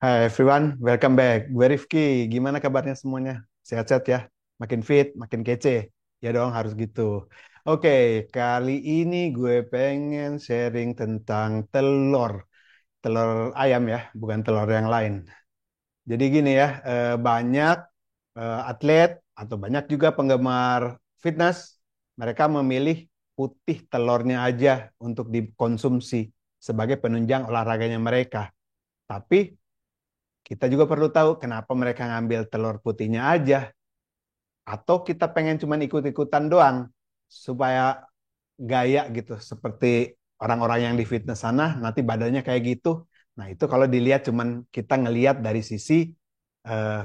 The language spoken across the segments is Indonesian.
Hai everyone, welcome back. Gue Rifki, gimana kabarnya semuanya? Sehat-sehat ya? Makin fit, makin kece? Ya dong, harus gitu. Oke, kali ini gue pengen sharing tentang telur. Telur ayam ya, bukan telur yang lain. Jadi gini ya, banyak atlet atau banyak juga penggemar fitness, mereka memilih putih telurnya aja untuk dikonsumsi sebagai penunjang olahraganya mereka. Tapi kita juga perlu tahu kenapa mereka ngambil telur putihnya aja. Atau kita pengen cuman ikut-ikutan doang supaya gaya gitu. Seperti orang-orang yang di fitness sana nanti badannya kayak gitu. Nah itu kalau dilihat cuman kita ngelihat dari sisi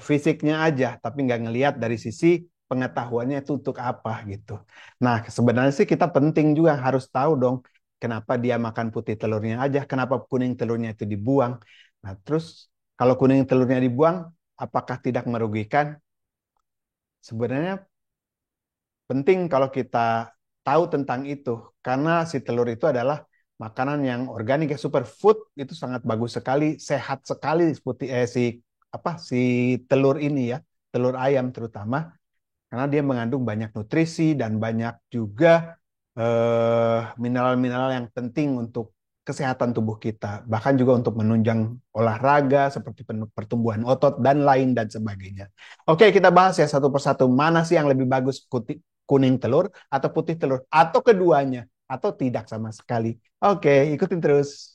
fisiknya aja. Tapi nggak ngelihat dari sisi pengetahuannya itu untuk apa gitu. Nah sebenarnya sih kita penting juga harus tahu dong kenapa dia makan putih telurnya aja. Kenapa kuning telurnya itu dibuang. Nah terus kalau kuning telurnya dibuang, apakah tidak merugikan? Sebenarnya penting kalau kita tahu tentang itu, karena si telur itu adalah makanan yang organik ya, superfood itu sangat bagus sekali, sehat sekali seperti si telur ini ya, telur ayam terutama, karena dia mengandung banyak nutrisi dan banyak juga mineral-mineral yang penting untuk kesehatan tubuh kita, bahkan juga untuk menunjang olahraga seperti pertumbuhan otot dan lain dan sebagainya. Oke, kita bahas ya satu persatu. Mana sih yang lebih bagus, kuning telur atau putih telur atau keduanya atau tidak sama sekali? Oke, ikutin terus.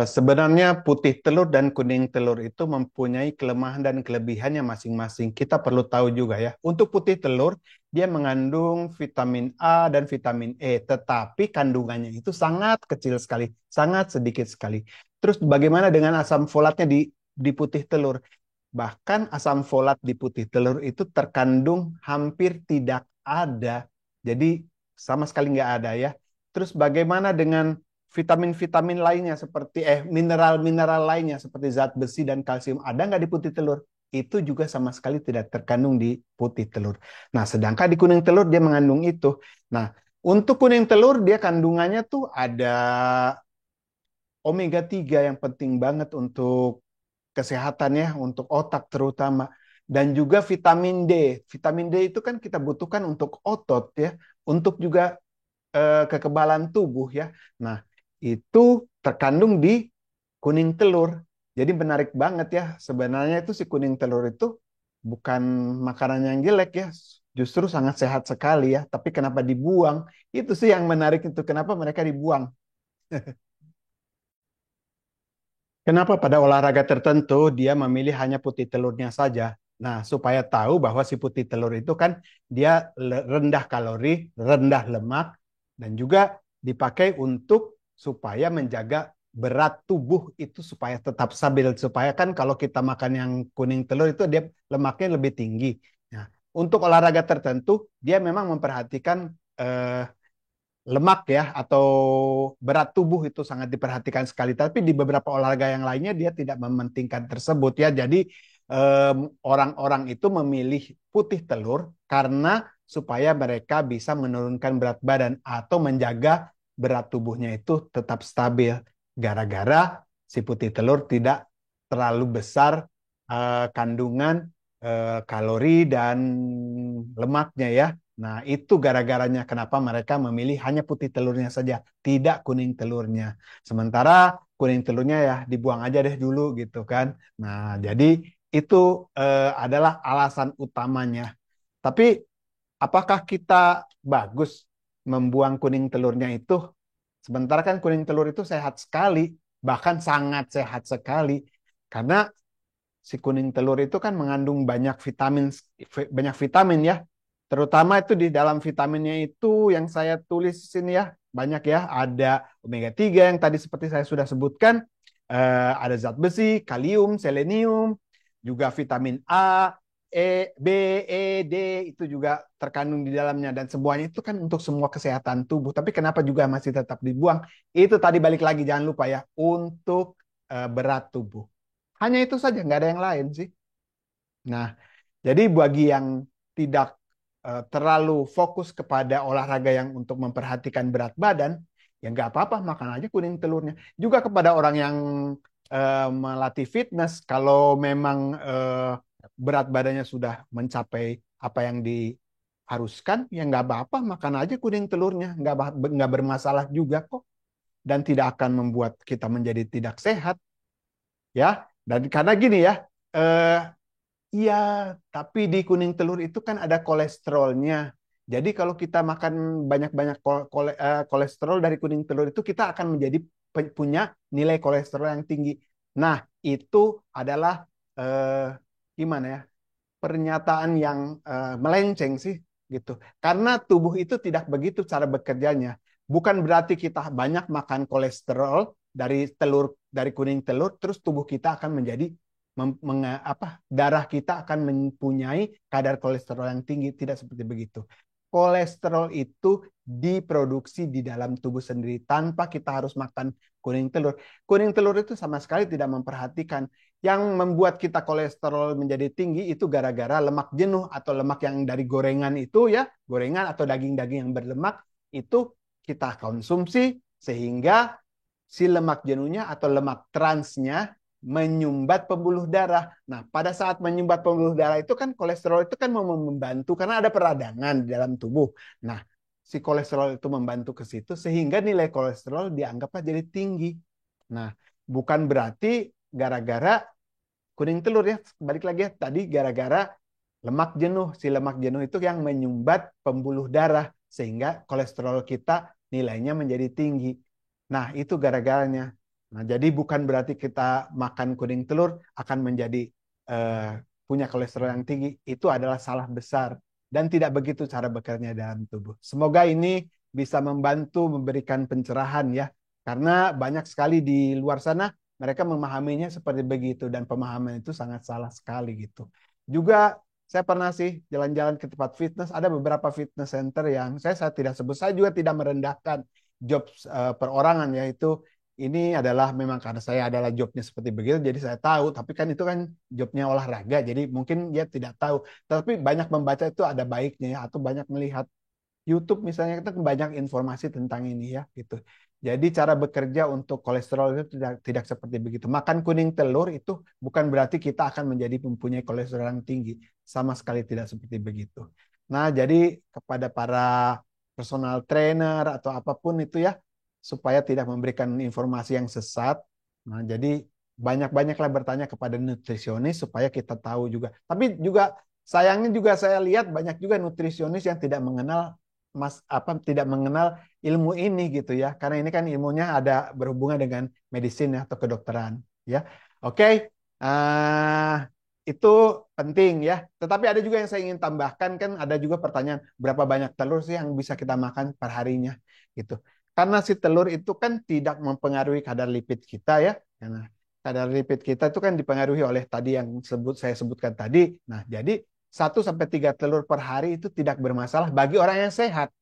Sebenarnya putih telur dan kuning telur itu mempunyai kelemahan dan kelebihannya masing-masing. Kita perlu tahu juga ya. Untuk putih telur, dia mengandung vitamin A dan vitamin E, tetapi kandungannya itu sangat kecil sekali, sangat sedikit sekali. Terus bagaimana dengan asam folatnya di putih telur? Bahkan asam folat di putih telur itu terkandung hampir tidak ada. Jadi sama sekali nggak ada ya. Terus bagaimana dengan vitamin-vitamin lainnya seperti mineral-mineral lainnya seperti zat besi dan kalsium ada nggak di putih telur? Itu juga sama sekali tidak terkandung di putih telur. Nah, sedangkan di kuning telur dia mengandung itu. Nah, untuk kuning telur dia kandungannya tuh ada omega 3 yang penting banget untuk kesehatan ya, untuk otak terutama. Dan juga vitamin D. Vitamin D itu kan kita butuhkan untuk otot ya, untuk juga kekebalan tubuh ya. Nah, itu terkandung di kuning telur. Jadi menarik banget ya. Sebenarnya itu si kuning telur itu bukan makanan yang jelek ya. Justru sangat sehat sekali ya. Tapi kenapa dibuang? Itu sih yang menarik itu. Kenapa mereka dibuang? Kenapa pada olahraga tertentu dia memilih hanya putih telurnya saja? Nah, supaya tahu bahwa si putih telur itu kan dia rendah kalori, rendah lemak, dan juga dipakai untuk supaya menjaga berat tubuh itu supaya tetap stabil. Supaya kan kalau kita makan yang kuning telur itu dia lemaknya lebih tinggi. Nah, untuk olahraga tertentu dia memang memperhatikan lemak ya atau berat tubuh itu sangat diperhatikan sekali. Tapi di beberapa olahraga yang lainnya dia tidak mementingkan tersebut ya. Jadi orang-orang itu memilih putih telur karena supaya mereka bisa menurunkan berat badan atau menjaga berat tubuhnya itu tetap stabil. Gara-gara si putih telur tidak terlalu besar kandungan kalori dan lemaknya ya. Nah, itu gara-garanya kenapa mereka memilih hanya putih telurnya saja, tidak kuning telurnya. Sementara kuning telurnya ya dibuang aja deh dulu gitu kan. Nah, jadi itu adalah alasan utamanya. Tapi apakah kita bagus membuang kuning telurnya itu? Sementara kan kuning telur itu sehat sekali, bahkan sangat sehat sekali. Karena si kuning telur itu kan mengandung banyak vitamin ya. Terutama itu di dalam vitaminnya itu yang saya tulis di sini ya, banyak ya. Ada omega 3 yang tadi seperti saya sudah sebutkan, ada zat besi, kalium, selenium, juga vitamin A, B, E, D itu juga terkandung di dalamnya dan semuanya itu kan untuk semua kesehatan tubuh. Tapi kenapa juga masih tetap dibuang? Itu tadi balik lagi jangan lupa ya untuk berat tubuh. Hanya itu saja, nggak ada yang lain sih. Nah, jadi bagi yang tidak terlalu fokus kepada olahraga yang untuk memperhatikan berat badan, ya nggak apa-apa, makan aja kuning telurnya. Juga kepada orang yang melatih fitness, kalau memang berat badannya sudah mencapai apa yang diharuskan, ya nggak apa-apa, makan aja kuning telurnya, nggak bermasalah juga kok, dan tidak akan membuat kita menjadi tidak sehat, ya. Dan karena gini ya, eh, iya, tapi di kuning telur itu kan ada kolesterolnya. Jadi kalau kita makan banyak-banyak kolesterol dari kuning telur itu kita akan menjadi punya nilai kolesterol yang tinggi. Nah, itu adalah eh, gimana ya? Pernyataan yang melenceng sih gitu. Karena tubuh itu tidak begitu cara bekerjanya. Bukan berarti kita banyak makan kolesterol dari kuning telur terus tubuh kita akan menjadi darah kita akan mempunyai kadar kolesterol yang tinggi, tidak seperti begitu. Kolesterol itu diproduksi di dalam tubuh sendiri tanpa kita harus makan kuning telur. Kuning telur itu sama sekali tidak memperhatikan yang membuat kita kolesterol menjadi tinggi itu gara-gara lemak jenuh atau lemak yang dari gorengan itu ya, gorengan atau daging-daging yang berlemak itu kita konsumsi sehingga si lemak jenuhnya atau lemak transnya menyumbat pembuluh darah. Nah, pada saat menyumbat pembuluh darah itu kan kolesterol itu kan mau membantu karena ada peradangan di dalam tubuh. Nah, si kolesterol itu membantu ke situ sehingga nilai kolesterol dianggaplah jadi tinggi. Nah, bukan berarti gara-gara kuning telur ya, balik lagi ya, tadi gara-gara lemak jenuh. Si lemak jenuh itu yang menyumbat pembuluh darah sehingga kolesterol kita nilainya menjadi tinggi. Nah, itu gara-garanya. Nah, jadi bukan berarti kita makan kuning telur akan menjadi eh, punya kolesterol yang tinggi. Itu adalah salah besar dan tidak begitu cara bekerja dalam tubuh. Semoga ini bisa membantu memberikan pencerahan ya. Karena banyak sekali di luar sana mereka memahaminya seperti begitu dan pemahaman itu sangat salah sekali gitu. Juga saya pernah sih jalan-jalan ke tempat fitness, ada beberapa fitness center yang saya tidak sebut, saya juga tidak merendahkan job perorangan yaitu ini adalah memang karena saya adalah jobnya seperti begitu, jadi saya tahu. Tapi kan itu kan jobnya olahraga, jadi mungkin dia tidak tahu. Tapi banyak membaca itu ada baiknya ya, atau banyak melihat YouTube misalnya kita banyak informasi tentang ini ya gitu. Jadi cara bekerja untuk kolesterol itu tidak seperti begitu. Makan kuning telur itu bukan berarti kita akan menjadi mempunyai kolesterol yang tinggi. Sama sekali tidak seperti begitu. Nah, jadi kepada para personal trainer atau apapun itu ya, supaya tidak memberikan informasi yang sesat. Nah, jadi banyak-banyaklah bertanya kepada nutrisionis supaya kita tahu juga. Tapi juga sayangnya juga saya lihat banyak juga nutrisionis yang tidak mengenal tidak mengenal ilmu ini gitu ya. Karena ini kan ilmunya ada berhubungan dengan medicine ya, atau kedokteran ya. Oke. Uh, itu penting ya. Tetapi ada juga yang saya ingin tambahkan kan ada juga pertanyaan berapa banyak telur sih yang bisa kita makan per harinya gitu. Karena si telur itu kan tidak mempengaruhi kadar lipid kita ya. Karena kadar lipid kita itu kan dipengaruhi oleh tadi yang saya sebutkan tadi. Nah, jadi 1 sampai 3 telur per hari itu tidak bermasalah bagi orang yang sehat.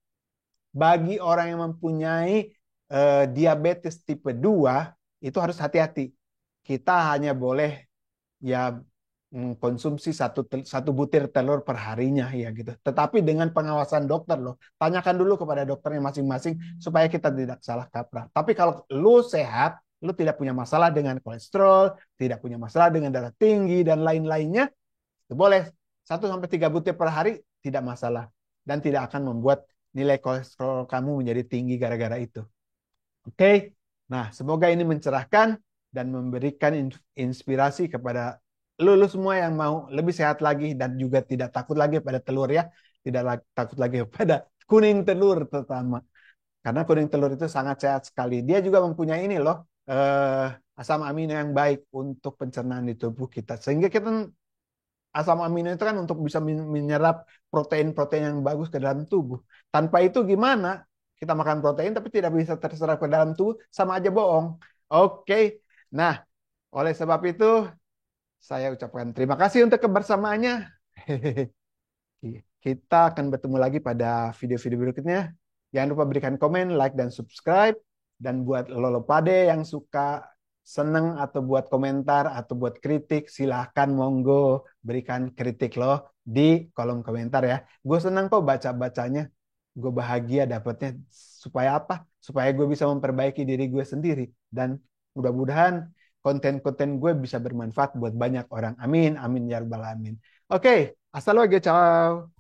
Bagi orang yang mempunyai diabetes tipe 2 itu harus hati-hati. Kita hanya boleh ya konsumsi satu butir telur per harinya ya gitu. Tetapi dengan pengawasan dokter loh. Tanyakan dulu kepada dokternya masing-masing supaya kita tidak salah kaprah. Tapi kalau lu sehat, lu tidak punya masalah dengan kolesterol, tidak punya masalah dengan darah tinggi dan lain-lainnya, boleh 1 sampai 3 butir per hari tidak masalah dan tidak akan membuat nilai kolesterol kamu menjadi tinggi gara-gara itu. Oke, nah semoga ini mencerahkan dan memberikan inspirasi kepada lu semua yang mau lebih sehat lagi dan juga tidak takut lagi pada telur ya, tidak takut lagi pada kuning telur terutama. Karena kuning telur itu sangat sehat sekali. Dia juga mempunyai ini loh, asam amino yang baik untuk pencernaan di tubuh kita. Sehingga kita asam amino itu kan untuk bisa menyerap protein-protein yang bagus ke dalam tubuh. Tanpa itu gimana? Kita makan protein tapi tidak bisa terserap ke dalam tubuh, sama aja bohong. Oke. Nah, oleh sebab itu saya ucapkan terima kasih untuk kebersamaannya. Kita akan bertemu lagi pada video-video berikutnya. Jangan lupa berikan komen, like, dan subscribe. Dan buat lo pade yang suka seneng atau buat komentar atau buat kritik, silahkan monggo berikan kritik lo di kolom komentar ya. Gue senang kok baca-bacanya. Gue bahagia dapetnya. Supaya apa? Supaya gue bisa memperbaiki diri gue sendiri. Dan mudah-mudahan konten-konten gue bisa bermanfaat buat banyak orang. Amin, amin ya rabbal alamin. Oke, hasta luego, ciao.